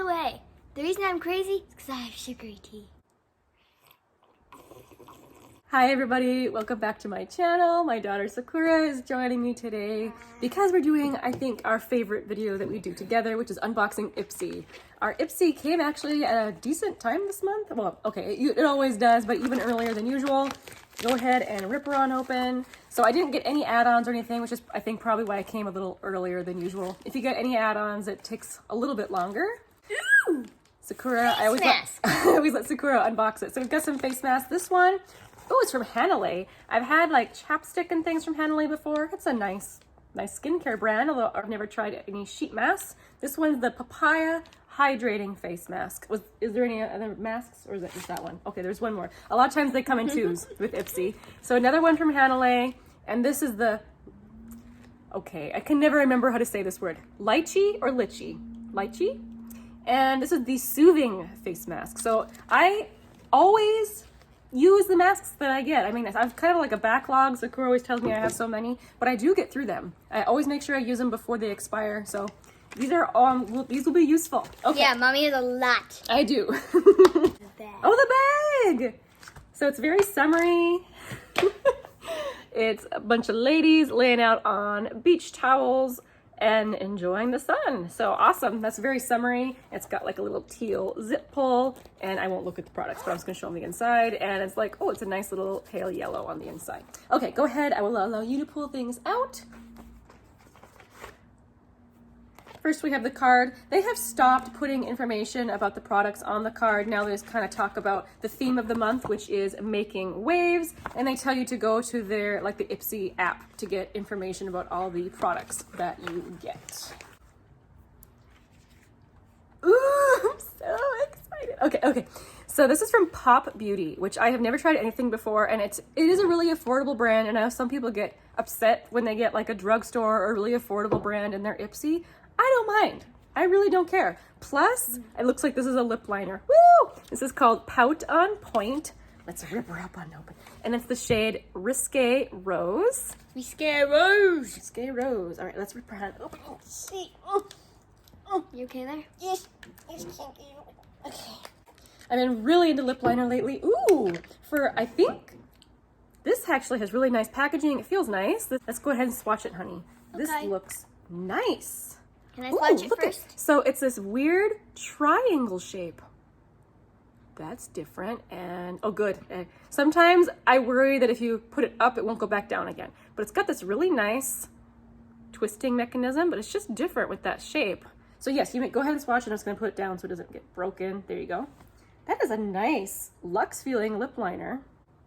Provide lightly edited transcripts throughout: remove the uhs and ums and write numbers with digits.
way, the reason I'm crazy is because I have sugary tea. Hi everybody, welcome back to my channel. My daughter Sakura is joining me today because we're doing, I think, our favorite video that we do together, which is unboxing Ipsy. Our Ipsy came actually at a decent time this month. Well, okay, it always does, but even earlier than usual. Go ahead and rip her on open. So I didn't get any add-ons or anything, which is, I think, probably why I came a little earlier than usual. If you get any add-ons, it takes a little bit longer. Ooh! Sakura, I always let Sakura unbox it. So we've got some face masks. This one, oh, it's from Hanalei. I've had like chapstick and things from Hanalei before. It's a nice skincare brand, although I've never tried any sheet masks. This one's the Papaya Hydrating Face Mask. Is there any other masks, or is it just that one? Okay, there's one more. A lot of times they come in twos with Ipsy. So another one from Hanalei, and this is the, okay, I can never remember how to say this word. Lychee or litchi? Lychee? And this is the Soothing Face Mask. So I always use the masks that I get. I mean, I've kind of like a backlog. Sakura always tells me I have so many, but I do get through them. I always make sure I use them before they expire. So these are these will be useful. Okay. Yeah, mommy has a lot. I do. The bag. Oh, the bag! So it's very summery. It's a bunch of ladies laying out on beach towels and enjoying the sun. So awesome. That's very summery. It's got like a little teal zip pull, and I won't look at the products, but I'm just gonna show them the inside. And it's like, oh, it's a nice little pale yellow on the inside. Okay, go ahead. I will allow you to pull things out. First, we have the card. They have stopped putting information about the products on the card. Now they just kind of talk about the theme of the month, which is making waves. And they tell you to go to their, like the Ipsy app to get information about all the products that you get. Ooh, I'm so excited. Okay. So this is from Pop Beauty, which I have never tried anything before. And it is a really affordable brand. And I know some people get upset when they get like a drugstore or a really affordable brand in their Ipsy. I don't mind. I really don't care. Plus, it looks like this is a lip liner. Woo! This is called Pout on Point. Let's rip her up on open. And it's the shade Risque Rose. Risque Rose. Risque Rose. All right, let's rip her hand open. Oh, see. You okay there? Yes. Okay. I've been really into lip liner lately. Ooh, I think this actually has really nice packaging. It feels nice. Let's go ahead and swatch it, honey. This looks nice. Can I swatch it first? So it's this weird triangle shape. That's different. And oh, good. Sometimes I worry that if you put it up, it won't go back down again. But it's got this really nice twisting mechanism, but it's just different with that shape. So yes, you may go ahead and swatch it. I'm just going to put it down so it doesn't get broken. There you go. That is a nice luxe feeling lip liner.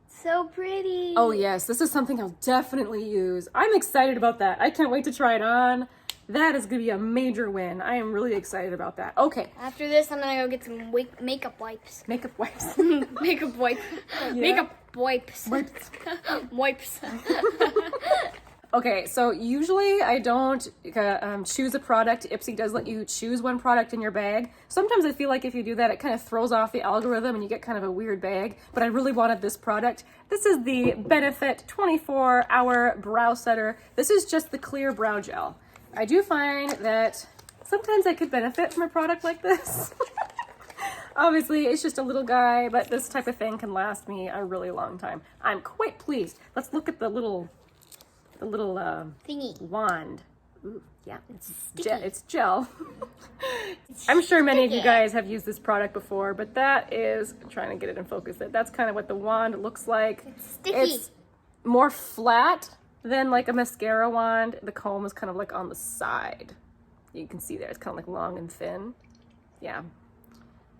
So pretty. Oh yes, this is something I'll definitely use. I'm excited about that. I can't wait to try it on. That is going to be a major win. I am really excited about that. Okay. After this, I'm going to go get some makeup wipes. Makeup wipes. Makeup wipe. Yeah. Makeup wipes. Wipes. Okay, so usually I don't choose a product. Ipsy does let you choose one product in your bag. Sometimes I feel like if you do that, it kind of throws off the algorithm and you get kind of a weird bag. But I really wanted this product. This is the Benefit 24-Hour Brow Setter. This is just the clear brow gel. I do find that sometimes I could benefit from a product like this. Obviously, it's just a little guy, but this type of thing can last me a really long time. I'm quite pleased. Let's look at the little thingy wand. Ooh, yeah, it's gel. I'm sure many of you guys have used this product before, but that is, I'm trying to get it in focus. That's kind of what the wand looks like. It's sticky. It's more flat than like a mascara wand. The comb is kind of like on the side. You can see there, it's kind of like long and thin. Yeah.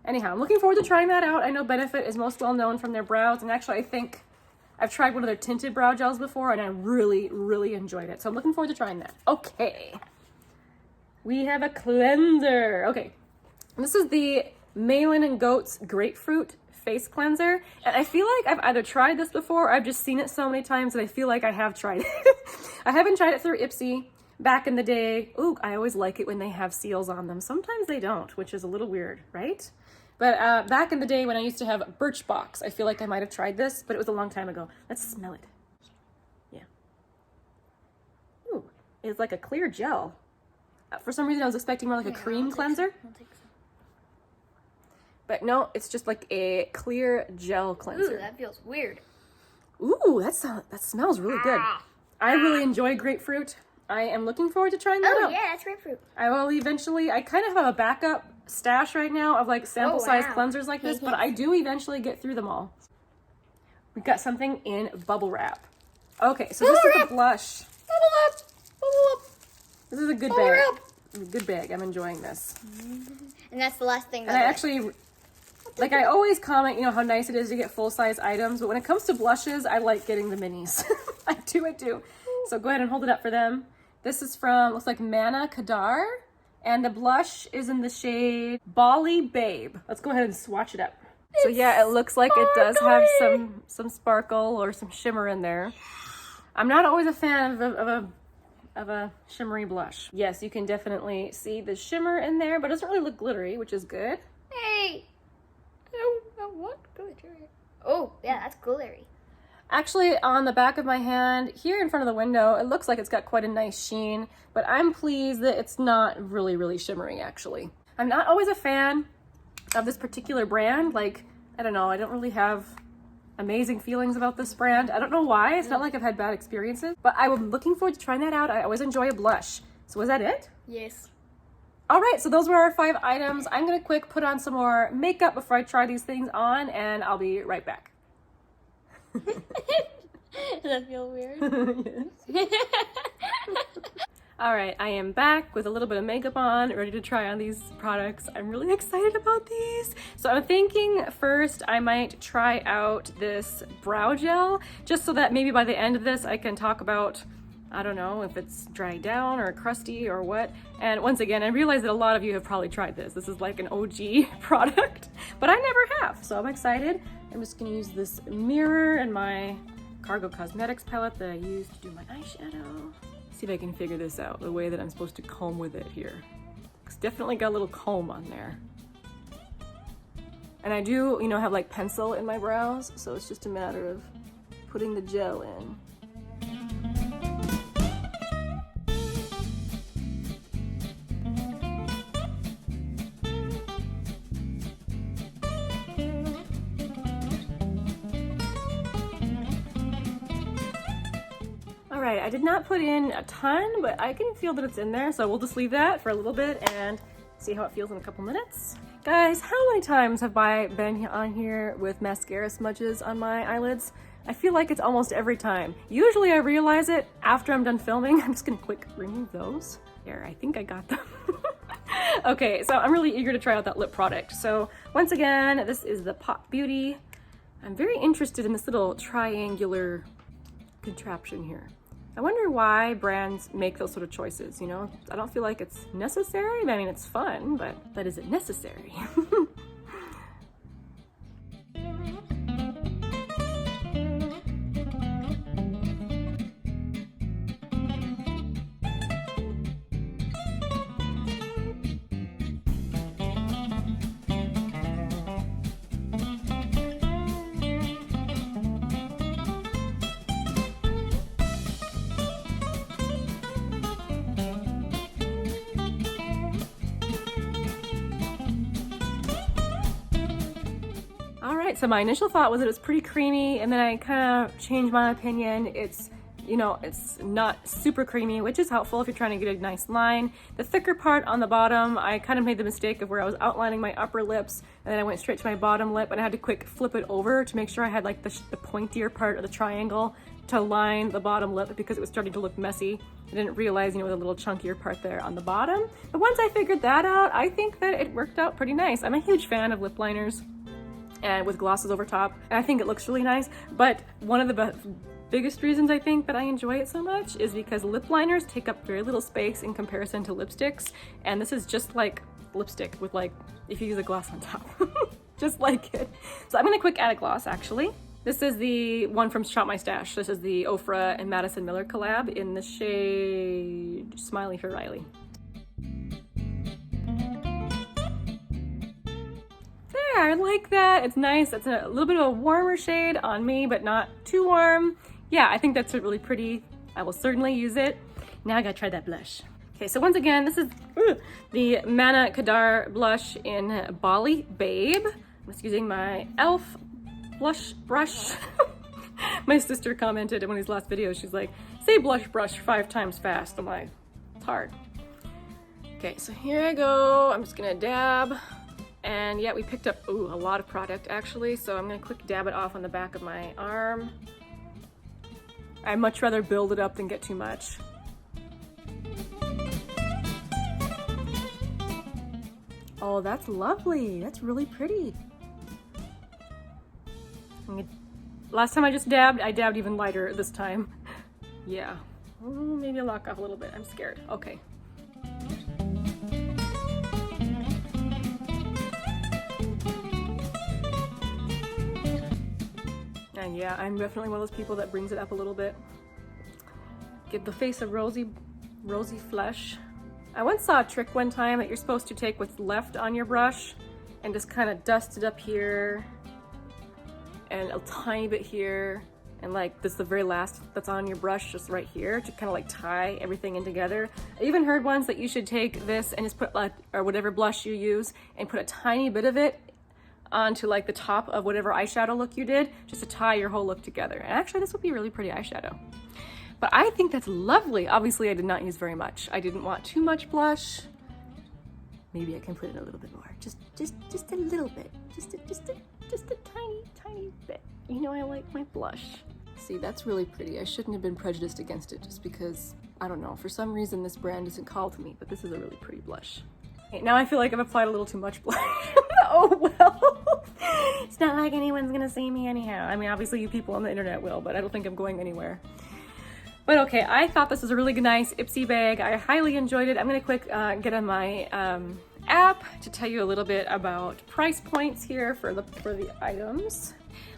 Anyhow, I'm looking forward to trying that out. I know Benefit is most well known from their brows, and actually I think I've tried one of their tinted brow gels before, and I really, really enjoyed it. So I'm looking forward to trying that. Okay. We have a cleanser. Okay. And this is the Malin & Goat's Grapefruit Face Cleanser. And I feel like I've either tried this before or I've just seen it so many times that I feel like I have tried it. I haven't tried it through Ipsy back in the day. Ooh, I always like it when they have seals on them. Sometimes they don't, which is a little weird, right? But back in the day when I used to have Birchbox, I feel like I might have tried this, but it was a long time ago. Let's smell it. Yeah. Ooh, it's like a clear gel. For some reason, I was expecting more like a cream cleanser. But no, it's just like a clear gel cleanser. Ooh, that feels weird. Ooh, that smells really good. I really enjoy grapefruit. I am looking forward to trying that out. Oh yeah, that's grapefruit. I will eventually, I kind of have a backup stash right now of like sample size cleansers like this, but I do eventually get through them all. We've got something in bubble wrap. Okay, so this is a blush. Bubble up, bubble up. This is a good bag. Good bag. I'm enjoying this. And that's the last thing. And I actually, like I always comment, you know, how nice it is to get full-size items, but when it comes to blushes, I like getting the minis. I do. So go ahead and hold it up for them. This is from, looks like Manna Kadar, and the blush is in the shade Bali Babe. Let's go ahead and swatch it up. So yeah, it looks like it does have some sparkle or some shimmer in there. I'm not always a fan of a shimmery blush. Yes, you can definitely see the shimmer in there, but it doesn't really look glittery, which is good. Hey, what glittery? Oh yeah, that's glittery. Actually, on the back of my hand, here in front of the window, it looks like it's got quite a nice sheen, but I'm pleased that it's not really, really shimmery, actually. I'm not always a fan of this particular brand. Like, I don't know, I don't really have amazing feelings about this brand. I don't know why. It's not like I've had bad experiences, but I was looking forward to trying that out. I always enjoy a blush. So was that it? Yes. All right, so those were our 5 items. I'm gonna quick put on some more makeup before I try these things on, and I'll be right back. Does that feel weird? Yes. All right, I am back with a little bit of makeup on, ready to try on these products. I'm really excited about these. So I'm thinking first I might try out this brow gel, just so that maybe by the end of this I can talk about, I don't know, if it's dried down or crusty or what. And once again, I realize that a lot of you have probably tried this. This is like an OG product, but I never have, so I'm excited. I'm just gonna use this mirror and my Cargo Cosmetics palette that I use to do my eyeshadow. See if I can figure this out, the way that I'm supposed to comb with it here. It's definitely got a little comb on there. And I do, you know, have like pencil in my brows, so it's just a matter of putting the gel in. I did not put in a ton, but I can feel that it's in there, so we'll just leave that for a little bit and see how it feels in a couple minutes. Guys, how many times have I been on here with mascara smudges on my eyelids? I feel like it's almost every time. Usually I realize it after I'm done filming. I'm just gonna quick remove those. There, I think I got them. Okay, so I'm really eager to try out that lip product. So once again, this is the Pop Beauty. I'm very interested in this little triangular contraption here. I wonder why brands make those sort of choices, you know? I don't feel like it's necessary. I mean, it's fun, but is it necessary? So my initial thought was that it was pretty creamy, and then I kind of changed my opinion. It's, you know, it's not super creamy, which is helpful if you're trying to get a nice line. The thicker part on the bottom, I kind of made the mistake of where I was outlining my upper lips, and then I went straight to my bottom lip, and I had to quick flip it over to make sure I had like the pointier part of the triangle to line the bottom lip because it was starting to look messy. I didn't realize, you know, the little chunkier part there on the bottom. But once I figured that out, I think that it worked out pretty nice. I'm a huge fan of lip liners and with glosses over top, and I think it looks really nice. But one of the biggest reasons I think that I enjoy it so much is because lip liners take up very little space in comparison to lipsticks, and this is just like lipstick with like, if you use a gloss on top. Just like it. So I'm gonna quick add a gloss actually. This is the one from Shop My Stash. This is the Ofra and Madison Miller collab in the shade Smiley for Riley. I like that. It's nice. It's a little bit of a warmer shade on me, but not too warm. Yeah, I think that's really pretty. I will certainly use it. Now I gotta try that blush. Okay, so once again, this is the Mana Kadar blush in Bali Babe. I'm just using my e.l.f. blush brush. My sister commented in one of these last videos, she's like, say blush brush 5 times fast. I'm like, it's hard. Okay, so here I go. I'm just gonna dab. And yeah, we picked up, ooh, a lot of product actually. So I'm gonna quick dab it off on the back of my arm. I'd much rather build it up than get too much. Oh, that's lovely. That's really pretty. Last time I just dabbed, I dabbed even lighter this time. Yeah. Ooh, maybe I'll lock off a little bit. I'm scared. Okay. And yeah, I'm definitely one of those people that brings it up a little bit. Give the face a rosy flesh. I once saw a trick one time that you're supposed to take what's left on your brush and just kind of dust it up here and a tiny bit here, and like this is the very last that's on your brush, just right here, to kind of like tie everything in together. I even heard once that you should take this and just put or whatever blush you use and put a tiny bit of it onto like the top of whatever eyeshadow look you did, just to tie your whole look together. And actually this would be really pretty eyeshadow. But I think that's lovely. Obviously I did not use very much. I didn't want too much blush. Maybe I can put in a little bit more. Just a little bit. Just a tiny bit. You know, I like my blush. See, that's really pretty. I shouldn't have been prejudiced against it just because, I don't know, for some reason this brand isn't called to me, but this is a really pretty blush. Okay, now I feel like I've applied a little too much blush. Oh well. It's not like anyone's gonna see me anyhow. I mean, obviously you people on the internet will, but I don't think I'm going anywhere. But okay, I thought this was a really nice Ipsy bag. I highly enjoyed it. I'm gonna quick get on my app to tell you a little bit about price points here for the items.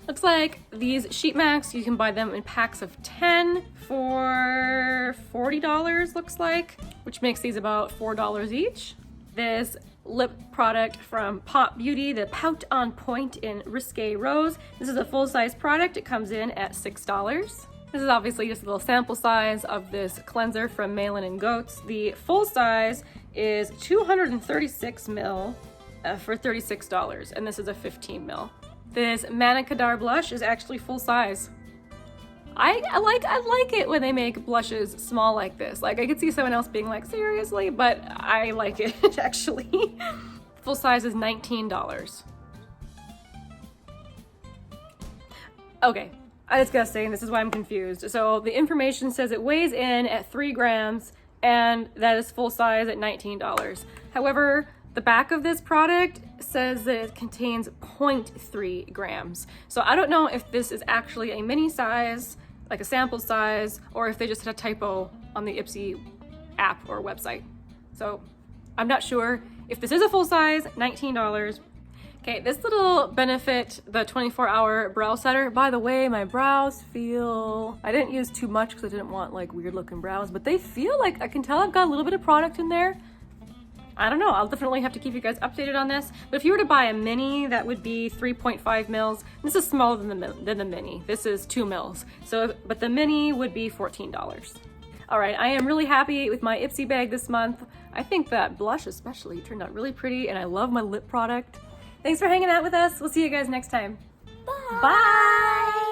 Looks like these sheet masks, you can buy them in packs of 10 for $40, looks like, which makes these about $4 each. This lip product from Pop Beauty, the Pout on Point in Risque Rose. This is a full-size product. It comes in at $6. This is obviously just a little sample size of this cleanser from Malin & Goats. The full size is 236 ml for $36, and this is a 15 ml. This Mana Kadar blush is actually full size. I like it when they make blushes small like this. Like, I could see someone else being like, seriously, but I like it actually. Full size is $19. Okay, I just gotta say, and this is why I'm confused. So the information says it weighs in at 3 grams, and that is full size at $19. However, the back of this product says that it contains 0.3 grams. So I don't know if this is actually a mini size, like a sample size, or if they just had a typo on the Ipsy app or website. So I'm not sure. If this is a full size, $19. Okay, this little Benefit, the 24-hour brow setter. By the way, my brows feel, I didn't use too much because I didn't want like weird looking brows, but they feel like, I can tell I've got a little bit of product in there. I don't know, I'll definitely have to keep you guys updated on this. But if you were to buy a mini, that would be 3.5 mils. This is smaller than the mini. This is 2 mils. So, but the mini would be $14. All right, I am really happy with my Ipsy bag this month. I think that blush especially turned out really pretty, and I love my lip product. Thanks for hanging out with us. We'll see you guys next time. Bye. Bye.